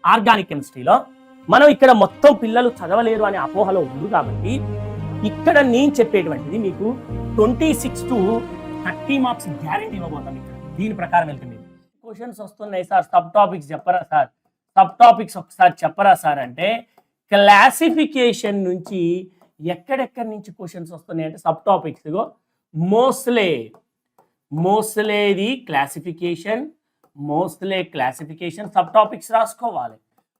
Organic కెమిస్ట్రీలో. మనం ఇక్కడ మొత్తం పిల్లలు చదవలేరు అనే అపోహలో ఉంది కాబట్టి ఇక్కడ నేను చెప్పేటువంటిది మీకు 26 to 30 మార్క్స్ గ్యారెంటీ ఇవ్వబోతాం. ఇక్కడ దీని ప్రకారం వెళ్తుంది. క్వశ్చన్స్ వస్తున్నాయి సార్, సబ్ టాపిక్స్ చెప్పరా సార్, సబ్ టాపిక్స్ ఒకసారి చెప్పరా సార్ అంటే క్లాసిఫికేషన్ నుంచి ఎక్కడెక్కడి నుంచి క్వశ్చన్స్ వస్తున్నాయి అంటే సబ్ టాపిక్స్ మోస్ట్లేది క్లాసిఫికేషన్, సబ్ టాపిక్స్ రాసుకోవాలి.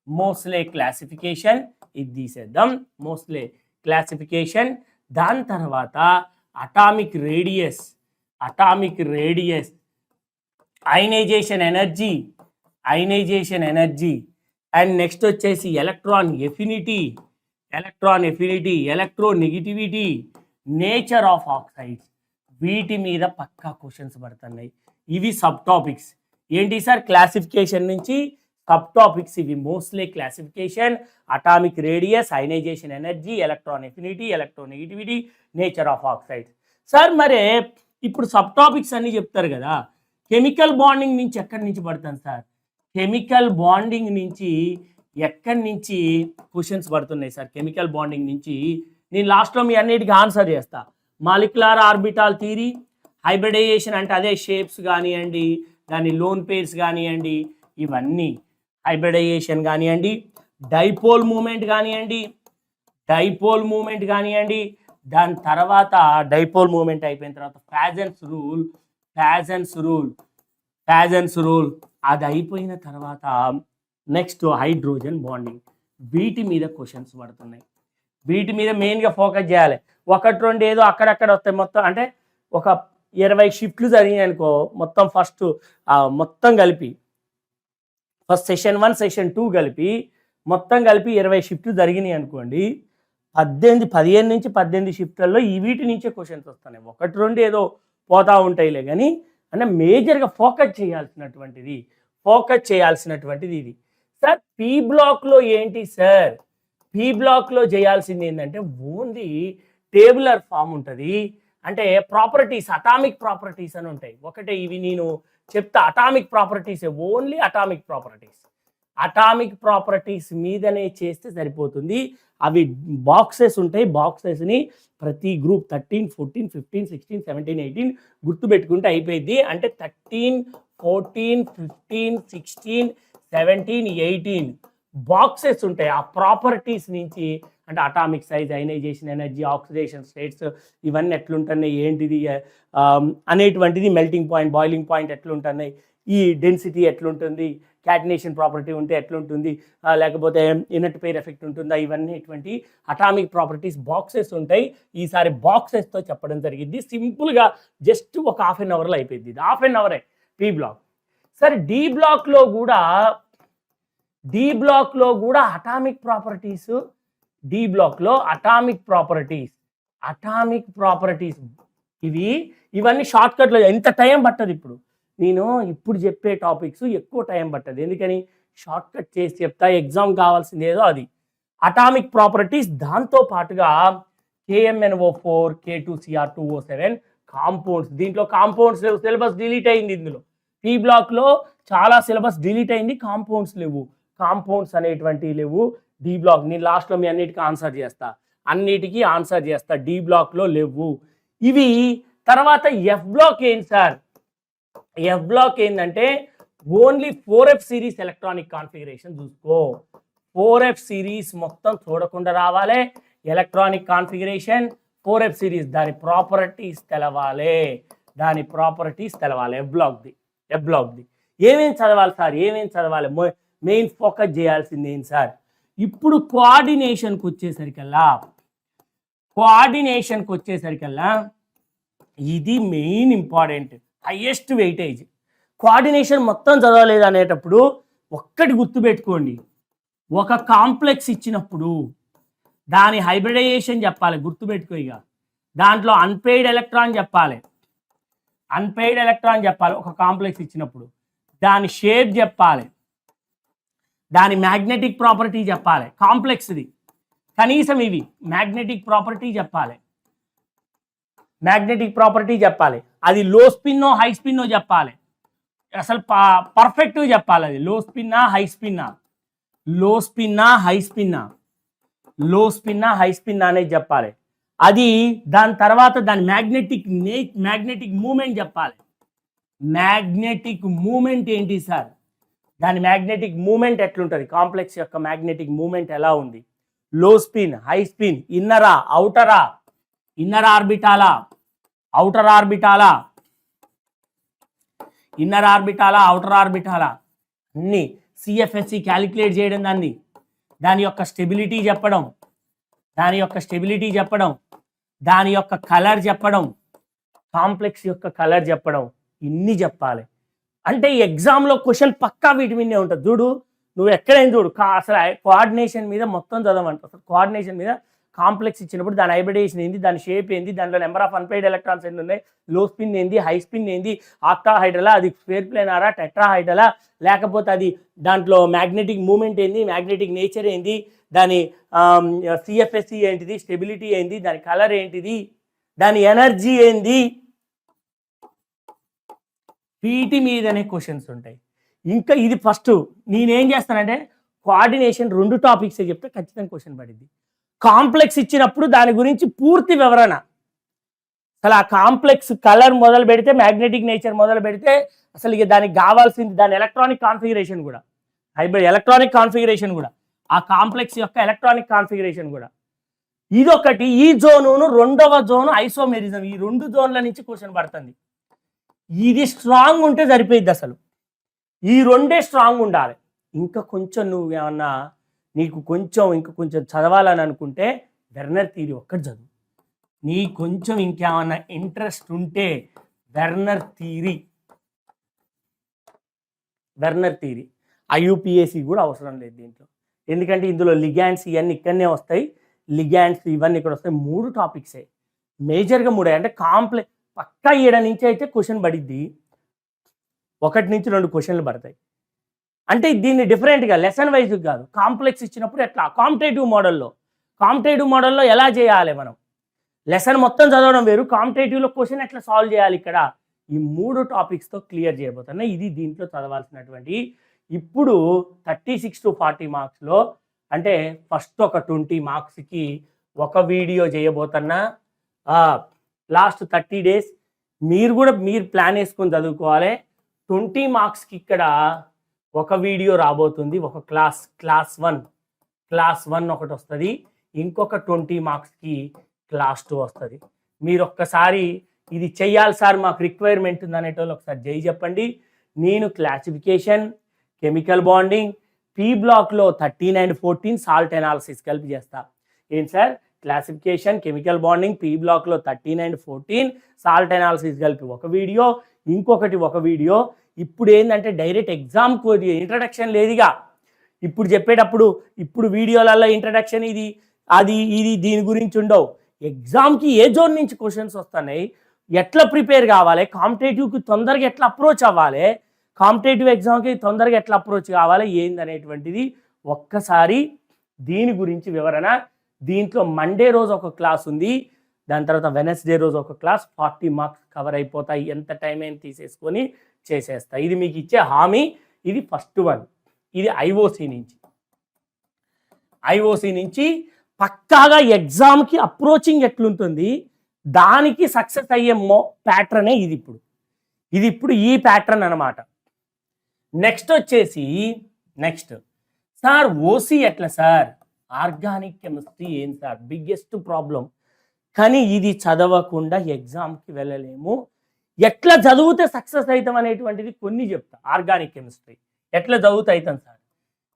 మోస్ట్లే క్లాసిఫికేషన్ ఇది తీసేద్దాం. మోస్ట్లే క్లాసిఫికేషన్, దాని తర్వాత atomic radius, ionisation energy and next వచ్చేసి electron affinity, electronegativity, nature of oxides. వీటి మీద పక్కా క్వశ్చన్స్ పడుతున్నాయి. ఇవి సబ్ టాపిక్స్. ఏంటి సార్? క్లాసిఫికేషన్ నుంచి సబ్ టాపిక్స్ ఇవి. Mostly classification, atomic radius, ionisation energy, electron affinity, electronegativity, nature of oxides. Sir మరి ఇప్పుడు సబ్ టాపిక్స్ అన్ని చెప్తారు కదా, కెమికల్ బాండింగ్ నుంచి ఎక్కడి నుంచి పడుతుంది సార్? కెమికల్ బాండింగ్ నుంచి ఎక్కడి నుంచి క్వశ్చన్స్ పడుతున్నాయి సార్? కెమికల్ బాండింగ్ నుంచి నేను లాస్ట్లో మీ అన్నిటికీ ఆన్సర్ చేస్తా. మాలిక్యులర్ ఆర్బిటాల్ థియరీ, హైబ్రిడైజేషన్ అంటే అదే షేప్స్ కానివ్వండి, దాని లోన్ పేర్స్ కానివ్వండి, ఇవన్నీ హైబ్రిడైజేషన్ కానివ్వండి, డైపోల్ మూమెంట్ కానివ్వండి, దాని తర్వాత డైపోల్ మూమెంట్ అయిపోయిన తర్వాత ఫ్యాజన్స్ రూల్ అది అయిపోయిన తర్వాత నెక్స్ట్ హైడ్రోజన్ బాండింగ్. వీటి మీద క్వశ్చన్స్ పడుతున్నాయి. వీటి మీద మెయిన్గా ఫోకస్ చేయాలి. 1-2 ఏదో అక్కడక్కడ వస్తాయి. మొత్తం అంటే ఒక 20 షిఫ్ట్లు జరిగినాయి అనుకో, మొత్తం మొత్తం కలిపి ఫస్ట్ సెషన్ 1 సెషన్ 2 కలిపి మొత్తం కలిపి 20 షిఫ్ట్లు జరిగినాయి అనుకోండి. 15 నుంచి 18 షిఫ్ట్లలో వీటి నుంచే క్వశ్చన్స్ వస్తున్నాయి. 1-2 ఏదో పోతా ఉంటాయిలే కానీ అంటే మేజర్గా ఫోకస్ చేయాల్సినటువంటిది ఇది. సార్ పీ బ్లాక్లో ఏంటి సార్? పీ బ్లాక్లో చేయాల్సింది ఏంటంటే ఓన్లీ టేబులర్ ఫామ్ ఉంటుంది. అంటే ప్రాపర్టీస్, అటామిక్ ప్రాపర్టీస్ అని ఉంటాయి. ఒకటే ఇవి నేను చెప్తా, atomic properties, only atomic properties మీదనే చేస్తే సరిపోతుంది. అవి బాక్సెస్ ఉంటాయి. బాక్సెస్ని ప్రతి గ్రూప్ 13, 14, 15, 16, 17, 18 గుర్తుపెట్టుకుంటే అయిపోయింది. అంటే 13, 14, 15, 16, 17, 18 బాక్సెస్ ఉంటాయి. ఆ ప్రాపర్టీస్ నుంచి అంటే atomic size, ionisation energy, oxidation states, ఇవన్నీ ఎట్లుంటున్నాయి, ఏంటిది అనేటువంటిది, మెల్టింగ్ పాయింట్, బాయిలింగ్ పాయింట్ ఎట్లుంటున్నాయి, ఈ డెన్సిటీ ఎట్లుంటుంది, క్యాటినేషన్ ప్రాపర్టీ ఉంటే ఎట్లుంటుంది, లేకపోతే ఇనట్ పెయిర్ ఎఫెక్ట్ ఉంటుందా, ఇవన్నీ ఇటువంటి అటామిక్ ప్రాపర్టీస్ బాక్సెస్ ఉంటాయి. ఈసారి బాక్సెస్తో చెప్పడం జరిగింది. సింపుల్గా జస్ట్ ఒక ½ అన్ అవర్లో అయిపోయింది. ఇది ½ అన్ అవరే పీ బ్లాక్. సరే డి బ్లాక్లో కూడా అటామిక్ ప్రాపర్టీస్, డి బ్లాక్లో అటామిక్ ప్రాపర్టీస్ ఇవన్నీ షార్ట్కట్లో ఎంత టైం పట్టదు. ఇప్పుడు చెప్పే టాపిక్స్ ఎక్కువ టైం పట్టదు. ఎందుకని? షార్ట్కట్ చేసి చెప్తా. ఎగ్జామ్ కావాల్సింది ఏదో అది అటామిక్ ప్రాపర్టీస్. దాంతో పాటుగా KMnO4, K2Cr2O7 కాంపౌండ్స్. దీంట్లో కాంపౌండ్స్ లేవు, సిలబస్ డిలీట్ అయింది. ఇందులో పీ బ్లాక్లో చాలా సిలబస్ డిలీట్ అయింది, కాంపౌండ్స్ లేవు. కాంపౌండ్స్ అనేటువంటివి లేవు డి బ్లాక్. నేను లాస్ట్లో మీ అన్నిటికీ ఆన్సర్ చేస్తా. డి బ్లాక్లో లేవు ఇవి. తర్వాత ఎఫ్ బ్లాక్ ఏంటి సార్? ఎఫ్ బ్లాక్ ఏంటంటే only 4F series electronic configuration చూసుకో. 4F సిరీస్ మొత్తం చూడకుండా రావాలి. ఎలక్ట్రానిక్ కాన్ఫిగరేషన్ 4F సిరీస్, దాని ప్రాపర్టీస్ తెలవాలి. ఎఫ్ బ్లాక్ది ఏమేం చదవాలి సార్? మెయిన్ ఫోకస్ చేయాల్సింది ఏంటి సార్? ఇప్పుడు కోఆర్డినేషన్కి వచ్చేసరికల్లా ఇది main important, highest weightage. Coordination మొత్తం చదవలేదు అనేటప్పుడు ఒక్కటి గుర్తుపెట్టుకోండి. ఒక కాంప్లెక్స్ ఇచ్చినప్పుడు దాని హైబ్రిడైజేషన్ చెప్పాలి, గుర్తుపెట్టుకో. ఇక దాంట్లో అన్పెయిడ్ ఎలక్ట్రాన్ చెప్పాలి. ఒక కాంప్లెక్స్ ఇచ్చినప్పుడు దాని షేప్ చెప్పాలి, దాని మ్యాగ్నెటిక్ ప్రాపర్టీ చెప్పాలి. కాంప్లెక్స్ది కనీసం ఇవి మ్యాగ్నెటిక్ ప్రాపర్టీ చెప్పాలి. అది లో స్పిన్నో హై స్పిన్నో చెప్పాలి. అసలు పర్ఫెక్ట్గా చెప్పాలి. అది లో స్పిన్నా హై స్పిన్నా లో స్పిన్నా హై స్పిన్నా, లో స్పిన్నా హై స్పిన్నా అనేది చెప్పాలి. అది దాని తర్వాత దాని మ్యాగ్నెటిక్ మూమెంట్ చెప్పాలి. మ్యాగ్నెటిక్ మూమెంట్ ఏంటి సార్, దాని మ్యాగ్నెటిక్ మూమెంట్ ఎట్లుంటుంది, కాంప్లెక్స్ యొక్క మ్యాగ్నెటిక్ మూమెంట్ ఎలా ఉంది, లో స్పిన్ హై స్పిన్, ఇన్నరా అవుటరా, ఇన్నర్ ఆర్బిటాలా అవుటర్ ఆర్బిటాలా, ఇన్నర్ ఆర్బిటాలా అవుటర్ ఆర్బిటాలా, అన్ని సిఎఫ్ఎస్సి క్యాలిక్యులేట్ చేయడం, దాని యొక్క స్టెబిలిటీ చెప్పడం, దాని యొక్క కలర్ చెప్పడం, కాంప్లెక్స్ యొక్క కలర్ చెప్పడం, ఇన్ని చెప్పాలి. అంటే ఎగ్జామ్లో క్వశ్చన్ పక్కా వీటి మీదే ఉంటుంది. చూడు నువ్వు ఎక్కడైనా చూడు, అసలు కోఆర్డినేషన్ మీద మొత్తం చదవమంట. అసలు కోఆర్డినేషన్ మీద కాంప్లెక్స్ ఇచ్చినప్పుడు దాని హైబ్రిడేషన్ ఏంది, దాని షేప్ ఏంది, దాంట్లో నెంబర్ ఆఫ్ అన్పెయిడ్ ఎలక్ట్రాన్స్ ఎన్ని ఉన్నాయి, లో స్పిన్ ఏంది, హై స్పిన్ ఏంది, ఆక్టాహైడ్రలా, అది స్క్వేర్ ప్లేనారా, టెట్రాహైడ్రలా, లేకపోతే అది దాంట్లో మ్యాగ్నెటిక్ మూమెంట్ ఏంది, మ్యాగ్నెటిక్ నేచర్ ఏంది, దాని సిఎఫ్ఎస్సి ఏంటిది, స్టెబిలిటీ ఏంది, దాని కలర్ ఏంటిది, దాని ఎనర్జీ ఏంది, వీటి మీదనే క్వశ్చన్స్ ఉంటాయి. ఇంకా ఇది ఫస్ట్ నేనేం చేస్తానంటే కోఆర్డినేషన్ 2 టాపిక్సే చెప్తే ఖచ్చితంగా క్వశ్చన్ పడింది. కాంప్లెక్స్ ఇచ్చినప్పుడు దాని గురించి పూర్తి వివరణ, అసలు ఆ కాంప్లెక్స్ కలర్ మొదలు పెడితే, మ్యాగ్నెటిక్ నేచర్ మొదలు పెడితే, అసలు ఇక దానికి కావాల్సింది దాని ఎలక్ట్రానిక్ కాన్ఫిగరేషన్ కూడా, హైబ్రిడ్ ఎలక్ట్రానిక్ కాన్ఫిగరేషన్ కూడా, ఆ కాంప్లెక్స్ యొక్క ఎలక్ట్రానిక్ కాన్ఫిగరేషన్ కూడా, ఇదొకటి. ఈ జోను, రెండవ జోను ఐసోమెరిజం, ఈ 2 జోన్ల నుంచి క్వశ్చన్ పడుతుంది. ఇది స్ట్రాంగ్ ఉంటే సరిపోయింది, అసలు ఈ 2 స్ట్రాంగ్ ఉండాలి. ఇంకా కొంచెం నువ్వు ఏమన్నా నీకు ఇంకా కొంచెం చదవాలని అనుకుంటే వెర్నర్ థియరీ ఒక్కటి చదువు. నీ కొంచెం ఇంకేమన్నా ఇంట్రెస్ట్ ఉంటే వెర్నర్ థియరీ, ఐయుపిఎస్సి కూడా అవసరం లేదు దీంట్లో, ఎందుకంటే ఇందులో లిగ్యాండ్స్ ఇవన్నీ ఇక్కడనే వస్తాయి, లిగ్యాండ్స్ ఇవన్నీ ఇక్కడ వస్తాయి. 3 టాపిక్సే, మేజర్గా 3. అంటే కాంప్లెక్స్ పక్కా 7 నుంచి అయితే క్వశ్చన్ పడిద్ది, 1 నుంచి 2 క్వశ్చన్లు పడతాయి. అంటే దీన్ని డిఫరెంట్గా లెసన్ వైజ్ కాదు, కాంప్లెక్స్ ఇచ్చినప్పుడు ఎట్లా కాంపిటేటివ్ మోడల్లో ఎలా చేయాలి, మనం లెసన్ మొత్తం చదవడం వేరు, కాంపిటేటివ్లో క్వశ్చన్ ఎట్లా సాల్వ్ చేయాలి, ఇక్కడ ఈ 3 టాపిక్స్తో క్లియర్ చేయబోతున్నా. ఇది దీంట్లో చదవాల్సినటువంటి. ఇప్పుడు 36 to 40 మార్క్స్లో అంటే ఫస్ట్ ఒక 20 మార్క్స్కి ఒక వీడియో చేయబోతున్నా. లాస్ట్ 30 days మీరు ప్లాన్ వేసుకొని చదువుకోవాలి. 20 మార్క్స్కి ఇక్కడ ఒక వీడియో రాబోతుంది, ఒక క్లాస్ 1 ఒకటి వస్తుంది, ఇంకొక 20 మార్క్స్కి క్లాస్ 2 వస్తుంది. మీరు ఒక్కసారి ఇది చెయ్యాలి సార్, మాకు రిక్వైర్మెంట్ ఉంది అనేటోళ్ళు ఒకసారి జై చెప్పండి. నేను క్లాసిఫికేషన్, కెమికల్ బాండింగ్, పీ బ్లాక్లో 13 and 14 సాల్ట్ ఎనాలిసిస్ కలిపి చేస్తా. ఏంటి sir, classification, chemical bonding, P బ్లాక్లో 13 and 14 సాల్ట్ ఎనాలిసిస్ కలిపి ఒక వీడియో, ఇంకొకటి ఒక వీడియో. ఇప్పుడు ఏంటంటే డైరెక్ట్ ఎగ్జామ్కు ఇంట్రడక్షన్ లేదుగా, ఇప్పుడు చెప్పేటప్పుడు ఇప్పుడు వీడియోలలో ఇంట్రడక్షన్ ఇది దీని గురించి ఉండవు. ఎగ్జామ్కి ఏ జోన్ నుంచి క్వశ్చన్స్ వస్తున్నాయి, ఎట్లా ప్రిపేర్ కావాలి, కాంపిటేటివ్కి తొందరగా ఎట్లా అప్రోచ్ అవ్వాలి, కాంపిటేటివ్ ఎగ్జామ్కి తొందరగా ఎట్లా అప్రోచ్ కావాలి ఏందనేటువంటిది ఒక్కసారి దీని గురించి వివరణ. దీంట్లో మండే రోజు ఒక క్లాస్ ఉంది, దాని తర్వాత వెనస్డే రోజు ఒక క్లాస్, 40 మార్క్స్ కవర్ అయిపోతాయి. ఎంత టైం అయినా తీసేసుకొని చేసేస్తా. ఇది మీకు ఇచ్చే హామీ. ఇది ఫస్ట్ 1. ఇది ఐఓసి నుంచి పక్కాగా ఎగ్జామ్కి అప్రోచింగ్ ఎట్లుంటుంది, దానికి సక్సెస్ అయ్యే ప్యాటర్నే ఇది. ఇప్పుడు ఈ ప్యాటర్న్ అన్నమాట. నెక్స్ట్ వచ్చేసి సార్ ఓసి ఎట్లా సార్, ఆర్గానిక్ కెమిస్ట్రీ ఏం సార్ బిగ్గెస్ట్ ప్రాబ్లం, కానీ ఇది చదవకుండా ఎగ్జామ్కి వెళ్ళలేము. ఎట్లా చదివితే సక్సెస్ అవుతాం అనేటువంటిది కొన్ని చెప్తా. ఆర్గానిక్ కెమిస్ట్రీ ఎట్లా చదివితే అవుతాం సార్,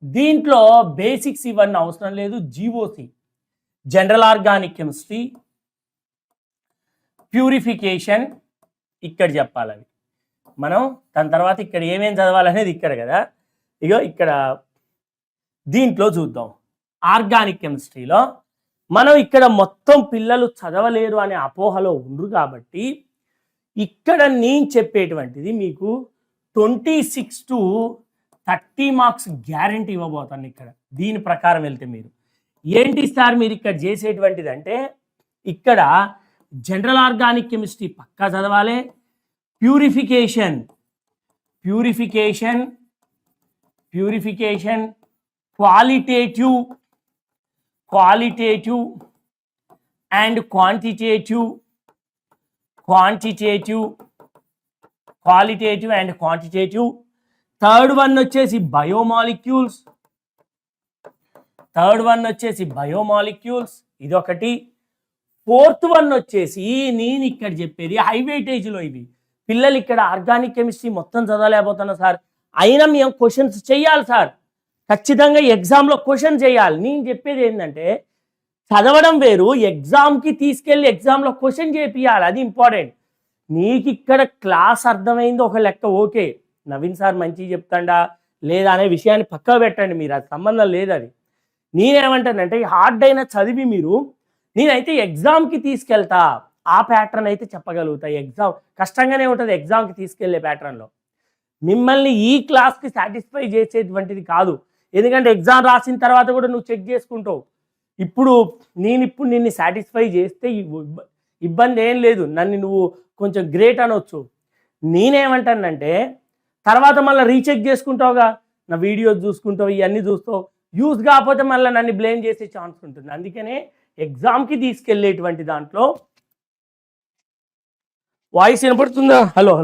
దీంట్లో బేసిక్స్ ఇవన్నీ అవసరం లేదు. GOC, general organic chemistry, purification ఇక్కడ చెప్పాలి అవి మనం. దాని తర్వాత ఇక్కడ ఏమేం చదవాలనేది ఇక్కడ కదా, ఇక్కడ దీంట్లో చూద్దాం. ఆర్గానిక్ కెమిస్ట్రీలో మనం ఇక్కడ మొత్తం పిల్లలు చదవలేరు అనే అపోహలో ఉండరు కాబట్టి ఇక్కడ నేను చెప్పేటువంటిది మీకు 26 to 30 మార్క్స్ గ్యారెంటీ ఇవ్వబోతాను. ఇక్కడ దీని ప్రకారం వెళ్తే మీరు ఏంటి సార్ మీరు ఇక్కడ చేసేటువంటిది అంటే, ఇక్కడ జనరల్ ఆర్గానిక్ కెమిస్ట్రీ పక్కా చదవాలి, purification qualitative and quantitative and quantitative. Third one వచ్చేసి బయోమాలిక్యూల్స్, ఇదొకటి. ఫోర్త్ వన్ వచ్చేసి నేను ఇక్కడ చెప్పేది హై వెయిటేజ్లో. ఇవి పిల్లలు ఇక్కడ ఆర్గానిక్ కెమిస్ట్రీ మొత్తం చదవలేకపోతున్నా సార్, అయినా మేము క్వశ్చన్స్ చెయ్యాలి సార్, ఖచ్చితంగా ఎగ్జామ్లో క్వశ్చన్ చేయాలి. నేను చెప్పేది ఏంటంటే చదవడం వేరు, ఎగ్జామ్కి తీసుకెళ్ళి ఎగ్జామ్లో క్వశ్చన్ చేపియాలి, అది ఇంపార్టెంట్. నీకు ఇక్కడ క్లాస్ అర్థమైంది ఒక లెక్క, ఓకే, నవీన్ సార్ మంచిగా చెప్తాడా లేదా అనే విషయాన్ని పక్కకు పెట్టండి, మీరు అది సంబంధం లేదు. అది నేనేమంటానంటే హార్డ్ అయినా చదివి మీరు, నేనైతే ఎగ్జామ్కి తీసుకెళ్తా, ఆ ప్యాటర్న్ అయితే చెప్పగలుగుతా. ఎగ్జామ్ కష్టంగానే ఉంటుంది, ఎగ్జామ్కి తీసుకెళ్లే ప్యాటర్న్లో మిమ్మల్ని ఈ క్లాస్కి సాటిస్ఫై చేసేటువంటిది కాదు. ఎందుకంటే ఎగ్జామ్ రాసిన తర్వాత కూడా నువ్వు చెక్ చేసుకుంటావు. ఇప్పుడు నిన్ను సాటిస్ఫై చేస్తే ఇబ్బంది ఏం లేదు, నన్ను నువ్వు కొంచెం గ్రేట్ అనొచ్చు. నేనేమంటానంటే తర్వాత మళ్ళీ రీచెక్ చేసుకుంటావుగా, నా వీడియోస్ చూసుకుంటావు, ఇవన్నీ చూస్తావు, యూజ్ కాకపోతే మళ్ళీ నన్ను బ్లేమ్ చేసే ఛాన్స్ ఉంటుంది. అందుకనే ఎగ్జామ్కి తీసుకెళ్ళేటువంటి దాంట్లో వాయిస్ వినపడుతుందా? హలో.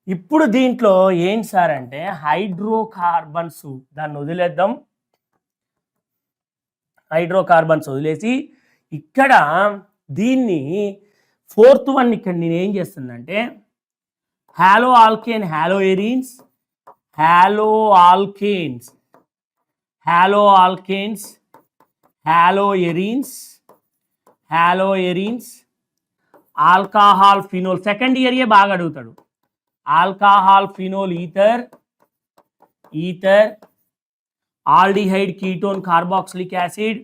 ఇప్పుడు దీంట్లో ఏంటి సార్ అంటే హైడ్రోకార్బన్స్, దాన్ని వదిలేద్దాం, హైడ్రోకార్బన్స్ వదిలేసి ఇక్కడ దీన్ని ఫోర్త్ వన్ ఇక్కడ నేను ఏం చేస్తుందంటే hollow alkanes, alcohol phenol. Second year బాగా అడుగుతాడు. Alcohol phenol ether, aldehyde ketone carboxylic acid,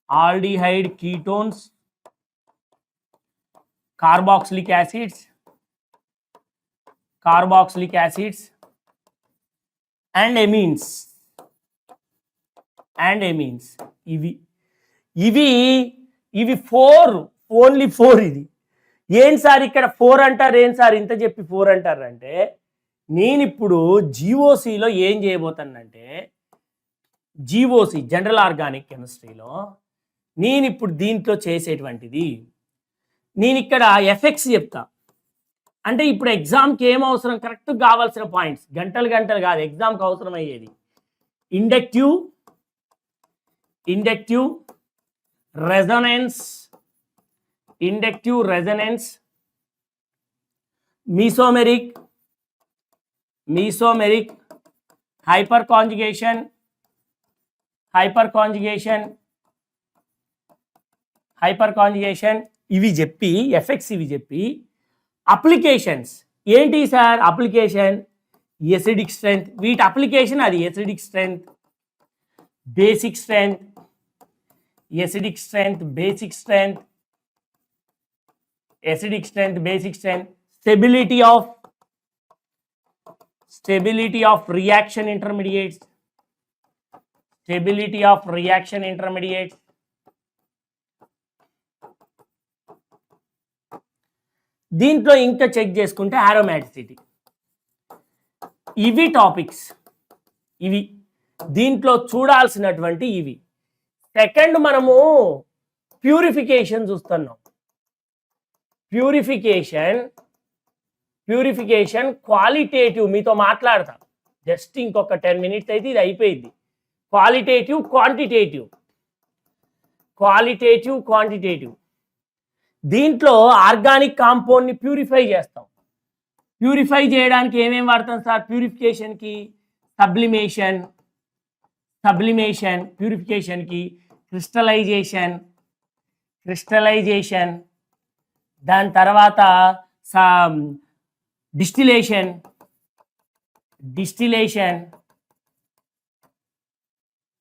aldehyde ketones carboxylic acids and ఎమీన్స్. ఇవి 4, ఓన్లీ 4. ఇది ఏం సార్ ఇక్కడ 4 అంటారు, ఏం సార్ ఇంత చెప్పి 4 అంటారు అంటే, నేను ఇప్పుడు జీఓసిలో ఏం చేయబోతానంటే, జీఓసి జనరల్ ఆర్గానిక్ కెమిస్ట్రీలో నేను ఇప్పుడు దీంట్లో చేసేటువంటిది, నేను ఇక్కడ ఎఫెక్ట్స్ చెప్తా. అంటే ఇప్పుడు ఎగ్జామ్కి ఏం అవసరం, కరెక్ట్గా కావాల్సిన పాయింట్స్, గంటలు కాదు ఎగ్జామ్కి అవసరం అయ్యేది. ఇండక్టివ్ రెజొనెన్స్, మీసోమెరిక్, హైపర్ కాంజుగేషన్, ఇవి చెప్పి ఎఫెక్ట్స్, ఇవి చెప్పి అప్లికేషన్స్ ఏంటి సార్, అప్లికేషన్ ఎసిడిక్ స్ట్రెంగ్త్, వీటి అప్లికేషన్ అది acidic strength, basic strength, stability of reaction intermediates, దీంట్లో ఇంకా చెక్ చేసుకుంటే ఆరోమాటిసిటీ. ఇవి టాపిక్స్, ఇవి దీంట్లో చూడాల్సినటువంటి ఇవి. సెకండ్ మనము ప్యూరిఫికేషన్ చూస్తున్నాం. ప్యూరిఫికేషన్ క్వాలిటేటివ్, మీతో మాట్లాడతా జస్ట్ ఇంకొక 10 minutes అయితే ఇది అయిపోయింది. Qualitative quantitative. దీంట్లో ఆర్గానిక్ కాంపౌండ్ని ప్యూరిఫై చేస్తాం. ప్యూరిఫై చేయడానికి ఏమేమి వాడతాం సార్, ప్యూరిఫికేషన్కి సబ్లిమేషన్, ప్యూరిఫికేషన్కి క్రిస్టలైజేషన్, దాని తర్వాత డిస్టిలేషన్,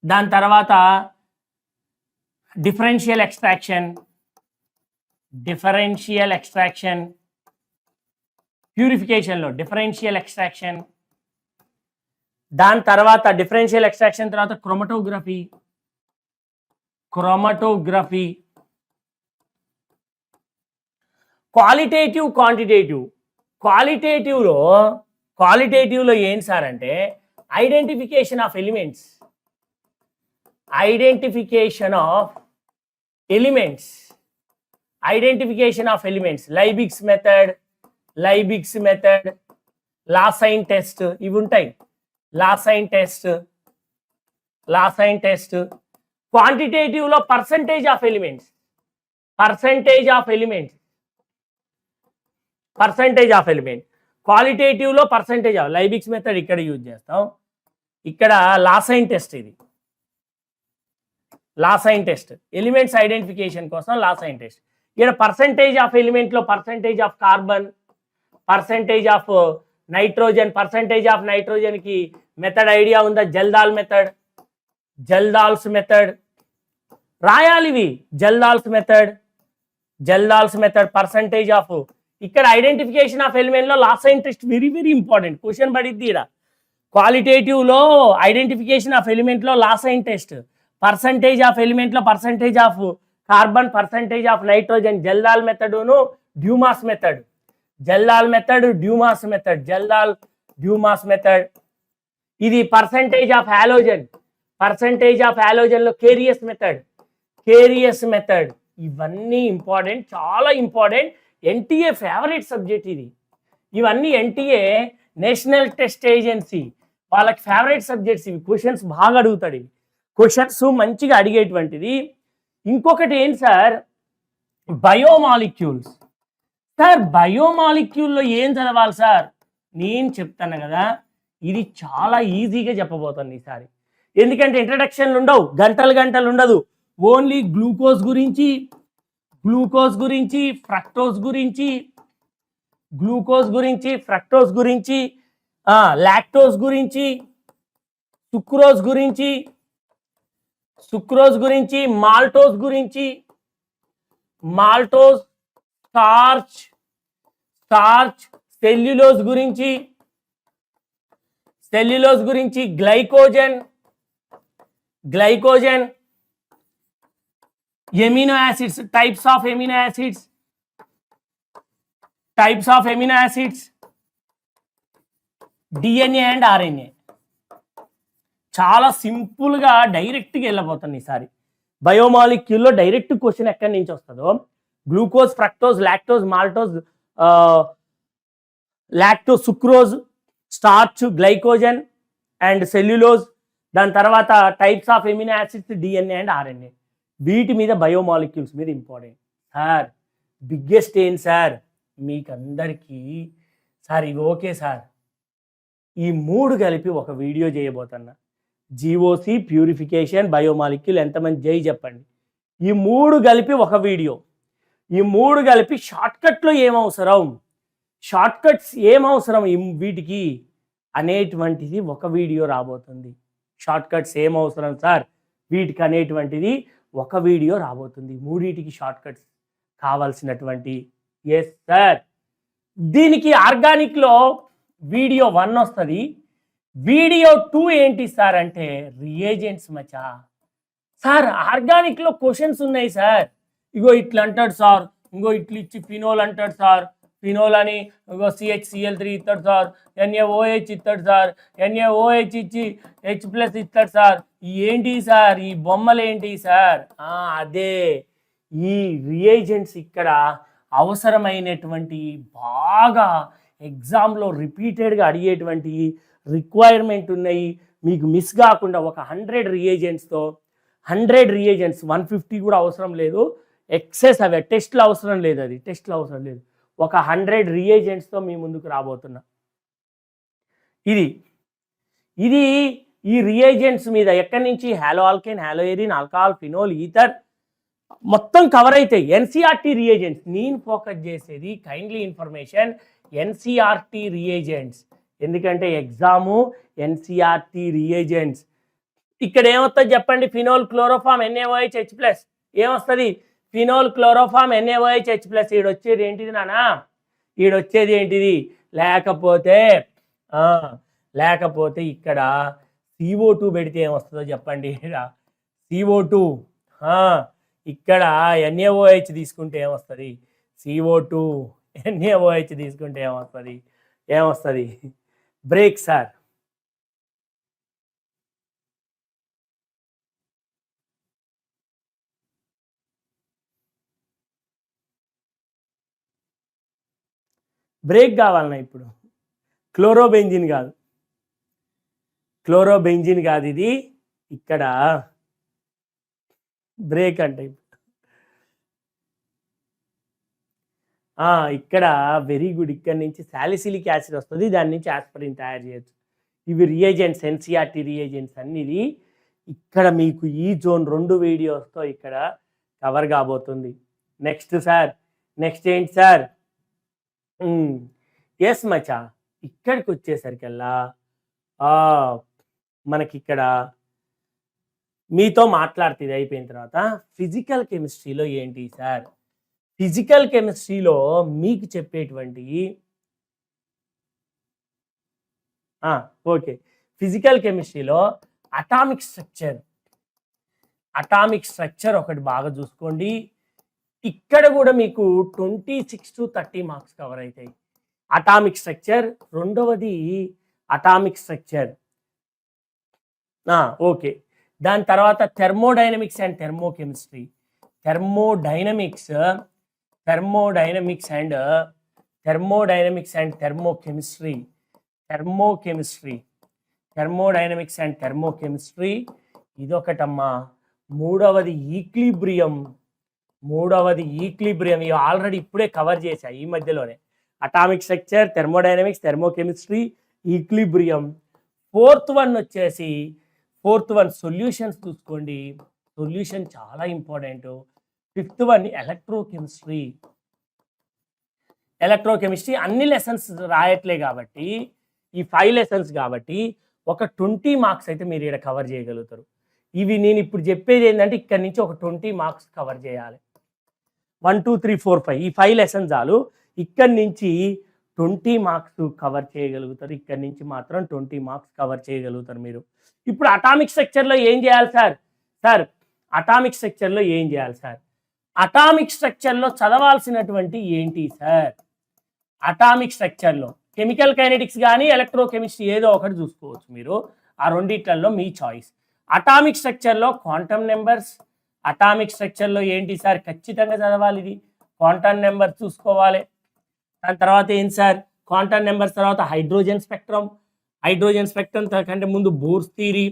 దాని తర్వాత డిఫరెన్షియల్ ఎక్స్ట్రాక్షన్, ప్యూరిఫికేషన్లో డిఫరెన్షియల్ ఎక్స్ట్రాక్షన్, దాని తర్వాత డిఫరెన్షియల్ ఎక్స్ట్రాక్షన్ తర్వాత క్రోమటోగ్రఫీ. Qualitative quantitative. క్వాలిటేటివ్లో ఏంటి సార్ అంటే identification of elements. Identification of elements, Liebig's method, Lassaigne test, ఇవి ఉంటాయి. లాసైన్ టెస్ట్ క్వాంటిటేటివ్ లో పర్సంటేజ్ ఆఫ్ ఎలిమెంట్స్, క్వాలిటేటివ్ లో పర్సంటేజ్ ఆఫ్ లైబిగ్స్ మెథడ్ ఇక్కడ యూజ్ చేస్తాం. ఇక్కడ లాసైన్ టెస్ట్, ఇది లాసైన్ టెస్ట్ ఎలిమెంట్స్ ఐడెంటిఫికేషన్ కోసం లాసైన్ టెస్ట్. ఇక్కడ పర్సంటేజ్ ఆఫ్ ఎలిమెంట్ లో percentage of carbon, percentage of nitrogen కి మెథడ్ ఐడియా ఉందా? జల్దాల్స్ మెథడ్ రాయాలి ఇవి. జల్దాల్స్ మెథడ్ పర్సంటేజ్ ఆఫ్, ఇక్కడ ఐడెంటిఫికేషన్ ఆఫ్ ఎలిమెంట్ లో Lassaigne test very very important. Question పడిద్ది ఇక్కడ. క్వాలిటేటివ్ లో ఐడెంటిఫికేషన్ ఆఫ్ ఎలిమెంట్ లో Lassaigne test, percentage of element లో percentage of carbon, percentage of nitrogen, Kjeldahl method, Dumas method. ఇది percentage of halogen లో కేరియస్ method. ఇవన్నీ important, చాలా ఇంపార్టెంట్. ఎన్టీఏ ఫేవరెట్ సబ్జెక్ట్ ఇది. ఇవన్నీ ఎన్టీఏ నేషనల్ టెస్ట్ ఏజెన్సీ వాళ్ళకి favourite subjects ఇవి. క్వశ్చన్స్ బాగా అడుగుతాడు ఇవి. క్వశ్చన్స్ మంచిగా అడిగేటువంటిది. ఇంకొకటి ఏంటి సార్, బయోమాలిక్యూల్స్. సార్ బయోమాలిక్యూల్లో ఏం చదవాలి సార్? నేను చెప్తాను కదా, ఇది చాలా ఈజీగా చెప్పబోతాను ఈసారి. ఎందుకంటే ఇంట్రడక్షన్లు ఉండవు, గంటలు ఉండదు. ఓన్లీ గ్లూకోజ్ గురించి, ఫ్రక్టోజ్ గురించి, లాక్టోజ్ గురించి, సుక్రోజ్ గురించి, మాల్టోజ్, స్టార్చ్, సెల్యులోజ్ గురించి, glycogen, amino acids, types of amino acids, DNA and RNA. చాలా సింపుల్గా డైరెక్ట్గా వెళ్ళిపోతాను ఈసారి. బయోమాలిక్యూల్లో డైరెక్ట్ క్వశ్చన్ ఎక్కడి నుంచి వస్తుందో, glucose, fructose, lactose, maltose, sucrose, starch, glycogen and cellulose. దాని తర్వాత types of amino acids, DNA and RNA. వీటి మీద బయోమాలిక్యూల్స్ మీద ఇంపార్టెంట్. సార్ బిగ్గెస్ట్ ఏం సార్ మీకు అందరికీ? సార్ ఇవి ఓకే సార్, ఈ మూడు కలిపి ఒక వీడియో చేయబోతున్నా. GOC, purification, biomolecule. ఎంతమంది జై చెప్పండి. ఈ మూడు కలిపి ఒక వీడియో. ఈ మూడు కలిపి షార్ట్కట్లో షార్ట్కట్స్ ఏమవసరం వీటికి అనేటువంటిది ఒక వీడియో రాబోతుంది. షార్ట్కట్స్ ఏమవసరం సార్ వీటికి అనేటువంటిది ఒక వీడియో రాబోతుంది. మూడింటికి షార్ట్కట్స్ కావాల్సినటువంటి. ఎస్ సార్, దీనికి ఆర్గానిక్లో వీడియో 1 వస్తుంది. వీడియో 2 ఏంటి సార్ అంటే రియేజెంట్స్ మచా. సార్ ఆర్గానిక్లో క్వశ్చన్స్ ఉన్నాయి సార్. ఇగో ఇట్లా అంటాడు సార్, ఇంకో ఇట్లా ఇచ్చి ఫినోల్ అంటాడు సార్, ఫినోల్ అని ఇంకో CH3 ఇస్తాడు సార్, NaOH ఇస్తాడు సార్, NaOH ఇచ్చి H+ ఇస్తాడు సార్. ఏంటి సార్ ఈ బొమ్మలు ఏంటి సార్? అదే ఈ రియేజెంట్స్ ఇక్కడ అవసరమైనటువంటి, బాగా ఎగ్జామ్లో రిపీటెడ్గా అడిగేటువంటి రిక్వైర్మెంట్ ఉన్నాయి. మీకు మిస్ కాకుండా ఒక 100 రియేజెంట్స్తో 150 కూడా అవసరం లేదు. ఎక్సెస్ అవి టెస్ట్లో అవసరం లేదు, ఒక 100 రియేజెంట్స్తో మీ ముందుకు రాబోతున్నా. ఇది ఈ రియేజెంట్స్ మీద ఎక్కడి నుంచి hollow alkane, hollow Erin, alcohol, phenol, ether మొత్తం కవర్ అవుతాయి. NCERT రియేజెంట్స్ నేను ఫోకస్ చేసేది, కైండ్లీ ఇన్ఫర్మేషన్, NCERT రియేజెంట్స్. ఎందుకంటే ఎగ్జాము NCERT రియేజెంట్స్. ఇక్కడ ఏమొస్తుంది చెప్పండి? Phenol chloroform NaOH H+. ఏమొస్తుంది? Phenol chloroform NaOH H+. ఈడొచ్చేది ఏంటిది నానా? ఈడొచ్చేది ఏంటిది? లేకపోతే ఇక్కడ CO2 పెడితే ఏమొస్తుందో చెప్పండి? CO2. ఇక్కడ NaOH తీసుకుంటే ఏమొస్తుంది? CO2. NaOH తీసుకుంటే ఏమొస్తుంది? Break sir. బ్రేక్ కావాలన్నా ఇప్పుడు. క్లోరోబెంజిన్ కాదు, క్లోరోబెంజిన్ కాదు, ఇది ఇక్కడ బ్రేక్ అంటే ఇక్కడ వెరీ గుడ్. ఇక్కడ నుంచి సాలిసిలిక్ యాసిడ్ వస్తుంది, దాని నుంచి ఆస్పిరిన్ తయారు చేయొచ్చు. ఇవి రియేజెంట్స్, ఎన్సిఆర్టీ రియేజెంట్స్ అన్నిది ఇక్కడ మీకు ఈ జోన్ 2 వీడియోస్తో ఇక్కడ కవర్ కాబోతుంది. నెక్స్ట్ సార్, నెక్స్ట్ ఏంటి సార్? ఎస్ మచా, ఇక్కడికి వచ్చేసరికల్లా మనకి ఇక్కడ మీతో మాట్లాడుతుంది అయిపోయిన తర్వాత ఫిజికల్ కెమిస్ట్రీలో ఏంటి సార్? ఫిజికల్ కెమిస్ట్రీలో మీకు చెప్పేటువంటి ఓకే, ఫిజికల్ కెమిస్ట్రీలో అటామిక్ స్ట్రక్చర్ ఒకటి బాగా చూసుకోండి. ఇక్కడ కూడా మీకు 26 to 30 మార్క్స్ కవర్ అవుతాయి. అటామిక్ స్ట్రక్చర్, రెండవది అటామిక్ స్ట్రక్చర్. ఓకే, దాని తర్వాత thermodynamics and thermochemistry. Thermodynamics and thermochemistry. Thermodynamics and thermochemistry ఇదొకటమ్మా. మూడవది ఈక్లిబ్రియం. ఇవి ఆల్రెడీ ఇప్పుడే కవర్ చేశా ఈ మధ్యలోనే. Atomic structure, thermodynamics, thermochemistry, equilibrium. Fourth one solutions చూసుకోండి, సొల్యూషన్ చాలా ఇంపార్టెంట్. Fifth one electrochemistry. అన్ని లెసన్స్ రాయట్లే కాబట్టి, ఈ 5 లెసన్స్ కాబట్టి ఒక 20 మార్క్స్ అయితే మీరు ఇక్కడ కవర్ చేయగలుగుతారు. ఇవి నేను ఇప్పుడు చెప్పేది ఏంటంటే ఇక్కడ నుంచి ఒక 20 మార్క్స్ కవర్ చేయాలి. 1 2 3 4 5 ఈ 5 లెసన్స్ చాలు. ఇక్కడి నుంచి 20 మార్క్స్ కవర్ చేయగలుగుతారు. ఇక్కడి నుంచి మాత్రం 20 మార్క్స్ కవర్ చేయగలుగుతారు మీరు. ఇప్పుడు అటామిక్ స్ట్రక్చర్లో ఏం చేయాలి సార్? అటామిక్ స్ట్రక్చర్లో చదవాల్సినటువంటి ఏంటి సార్? అటామిక్ స్ట్రక్చర్లో కెమికల్ కైనెటిక్స్ కానీ ఎలక్ట్రోకెమిస్ట్రీ ఏదో ఒకటి చూసుకోవచ్చు మీరు. ఆ రెండిట్లలో మీ చాయిస్. అటామిక్ స్ట్రక్చర్లో క్వాంటమ్ నెంబర్స్. అటామిక్ స్ట్రక్చర్లో ఏంటి సార్? ఖచ్చితంగా చదవాలి. ఇది క్వాంటమ్ నెంబర్ చూసుకోవాలి. దాని తర్వాత ఏంటి సార్? క్వాంటమ్ నెంబర్స్ తర్వాత హైడ్రోజన్ స్పెక్ట్రమ్ కంటే ముందు బోర్స్ థియరీ,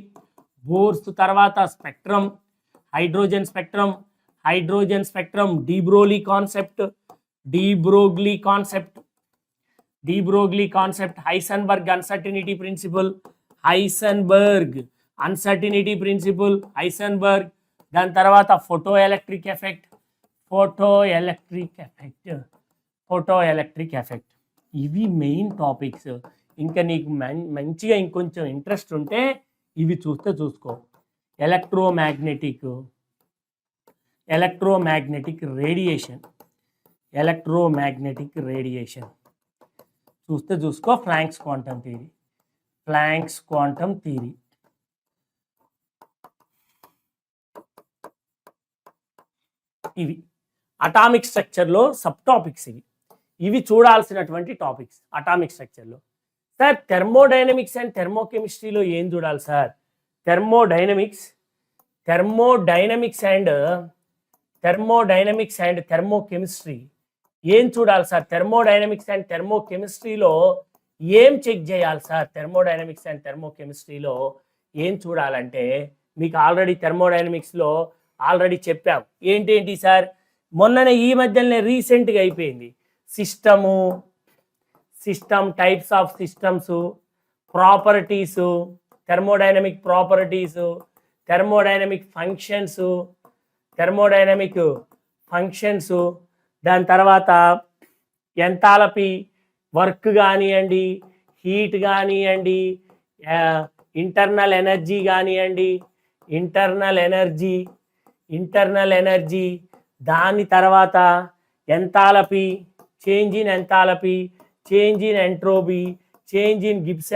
బోర్స్ తర్వాత spectrum, hydrogen spectrum, de Broglie concept, Heisenberg uncertainty principle, దాని తర్వాత ఫోటో ఎలక్ట్రిక్ ఎఫెక్ట్. ఇవి మెయిన్ టాపిక్స్. ఇంకా నీకు మంచిగా ఇంకొంచెం ఇంట్రెస్ట్ ఉంటే ఇవి చూసుకో. ఎలక్ట్రోమాగ్నెటిక్ రేడియేషన్ చూసుకో. Planck's quantum theory. ఇవి అటామిక్ స్ట్రక్చర్లో సబ్ టాపిక్స్. ఇవి చూడాల్సినటువంటి టాపిక్స్ అటామిక్ స్ట్రక్చర్లో. సార్ థెర్మోడైనమిక్స్ అండ్ థెర్మోకెమిస్ట్రీలో ఏం చూడాలి సార్? థెర్మోడైనమిక్స్ అండ్ థెర్మోకెమిస్ట్రీ ఏం చూడాలి సార్? థెర్మోడైనమిక్స్ అండ్ థెర్మోకెమిస్ట్రీలో ఏం చెక్ చేయాలి సార్? థెర్మోడైనమిక్స్ అండ్ థెర్మోకెమిస్ట్రీలో ఏం చూడాలంటే మీకు ఆల్రెడీ థెర్మోడైనమిక్స్లో ఆల్రెడీ చెప్పాం. ఏంటి సార్? మొన్ననే ఈ మధ్యనే రీసెంట్గా అయిపోయింది. System, types of systems, properties, thermodynamic properties, thermodynamic functions, దాని తర్వాత ఎంథాల్పీ, వర్క్ కానివ్వండి, హీట్ కానివ్వండి, ఇంటర్నల్ ఎనర్జీ, దాని తర్వాత enthalpy, change in entropy, change in Gibbs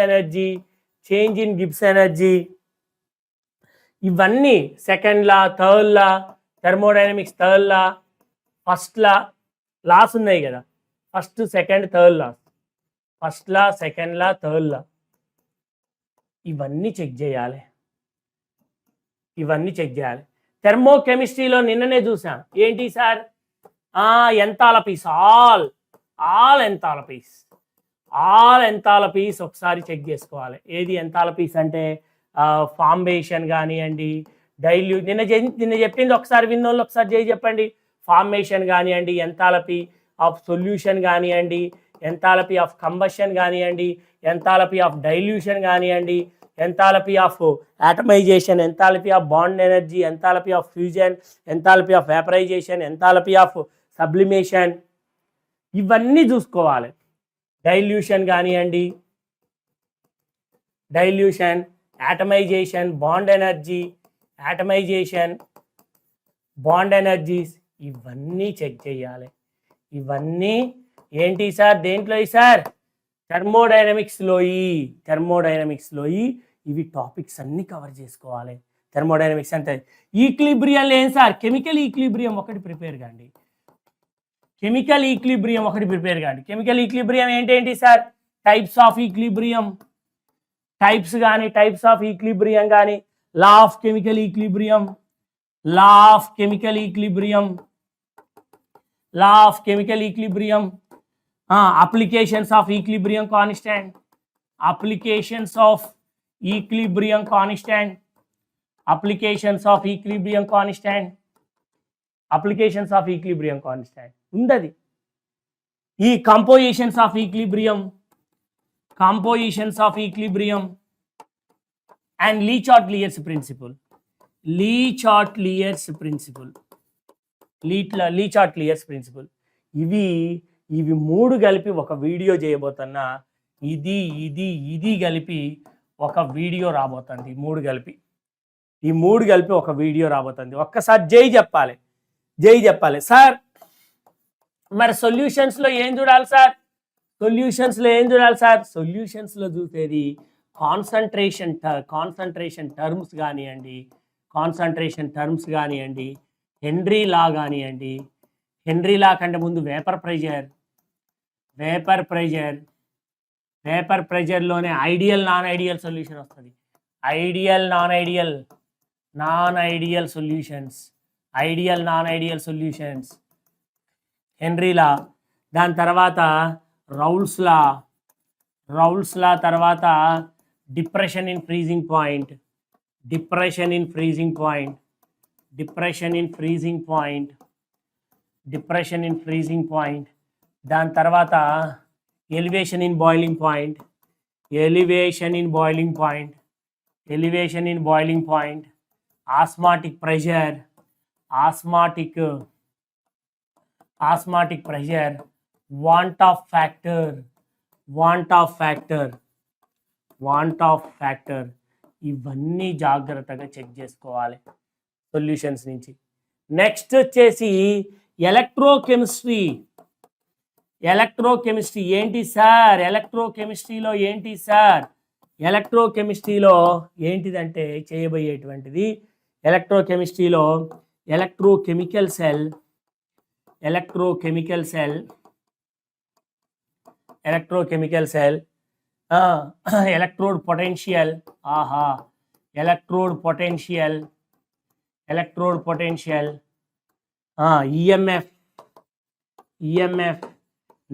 energy, ఇవన్నీ second law, third law, thermodynamics third law, first laws ఉన్నాయి కదా, first second third law, ఇవన్నీ చెక్ చేయాలి. థెర్మోకెమిస్ట్రీలో నిన్ననే చూసాం. ఏంటి సార్? ఎంథాల్పీ, ఆల్ ఎంథాలపీస్ ఒకసారి చెక్ చేసుకోవాలి. ఏది ఎంథాలపీస్ అంటే ఫార్మేషన్ కానివ్వండి, నిన్న చెప్పింది ఒకసారి విన్నోళ్ళు ఒకసారి చెప్పండి. ఫార్మేషన్ కానివ్వండి, ఎంథాలపీ ఆఫ్ సొల్యూషన్ కానివ్వండి, ఎంథాలపీ ఆఫ్ కంబషన్ కానివ్వండి, ఎంథాలపీ ఆఫ్ డైల్యూషన్ కానివ్వండి, enthalpy of atomisation, enthalpy of bond energy, enthalpy of fusion, enthalpy of vaporisation, enthalpy of sublimation, ఇవన్నీ చూసుకోవాలి. డైల్యూషన్ కానివ్వండి, dilution, atomisation, bond energy, atomisation, bond energies, ఇవన్నీ check చేయాలి. ఇవన్నీ ఏంటి sir? దేంట్లో సార్? థర్మోడైనమిక్స్లో ఇవి టాపిక్స్ అన్నీ కవర్ చేసుకోవాలి. థర్మోడైనమిక్స్ అంటే ఈక్లిబ్రియంలో ఏం సార్? కెమికల్ ఈక్లిబ్రియం ఒకటి ప్రిపేర్ కాండి. కెమికల్ ఈక్లిబ్రియం ఏంటేంటి sir? Types of equilibrium, types of equilibrium కానీ, law of chemical equilibrium, applications of equilibrium constant, applications of equilibrium constant, ఉండది. ఈ compositions of equilibrium and Le-Chateliers principle, ఇవి మూడు కలిపి ఒక వీడియో చేయబోతున్నా. ఇది కలిపి ఒక వీడియో రాబోతుంది. ఈ మూడు కలిపి ఒక వీడియో రాబోతుంది. ఒక్కసారి జై చెప్పాలి సార్. మరి సొల్యూషన్స్లో ఏం చూడాలి సార్? సొల్యూషన్స్లో చూసేది కాన్సన్ట్రేషన్ టర్మ్స్ కానివ్వండి, హెన్రీ లా కంటే ముందు వేపర్ ప్రెజర్లోనే ఐడియల్ నాన్ ఐడియల్ సొల్యూషన్ వస్తుంది. Ideal non ideal solutions Henry law. దాని తర్వాత రౌల్స్ లా తర్వాత డిప్రెషన్ ఇన్ ఫ్రీజింగ్ పాయింట్, దాని తర్వాత elevation in boiling point, osmotic pressure, want of factor, ఇవన్నీ జాగ్రత్తగా చెక్ చేసుకోవాలి సొల్యూషన్స్ నుంచి. నెక్స్ట్ వచ్చేసి ఎలక్ట్రోకెమిస్ట్రీ ఏంటి సార్? ఎలక్ట్రోకెమిస్ట్రీలో ఏంటిదంటే చేయబోయేటువంటిది electrochemical cell, electrode potential, EMF,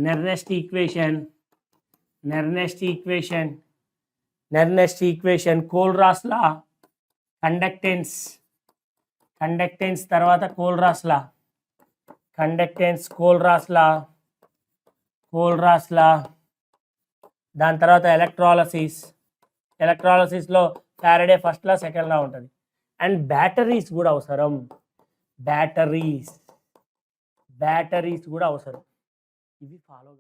Nernst equation, Kohlrausch law, conductance తర్వాత కోల్రాస్ లా, దాని తర్వాత ఎలక్ట్రాలసిస్లో Faraday first law second law ఉంటుంది. అండ్ బ్యాటరీస్ కూడా అవసరం. ఇవి ఫాలోగా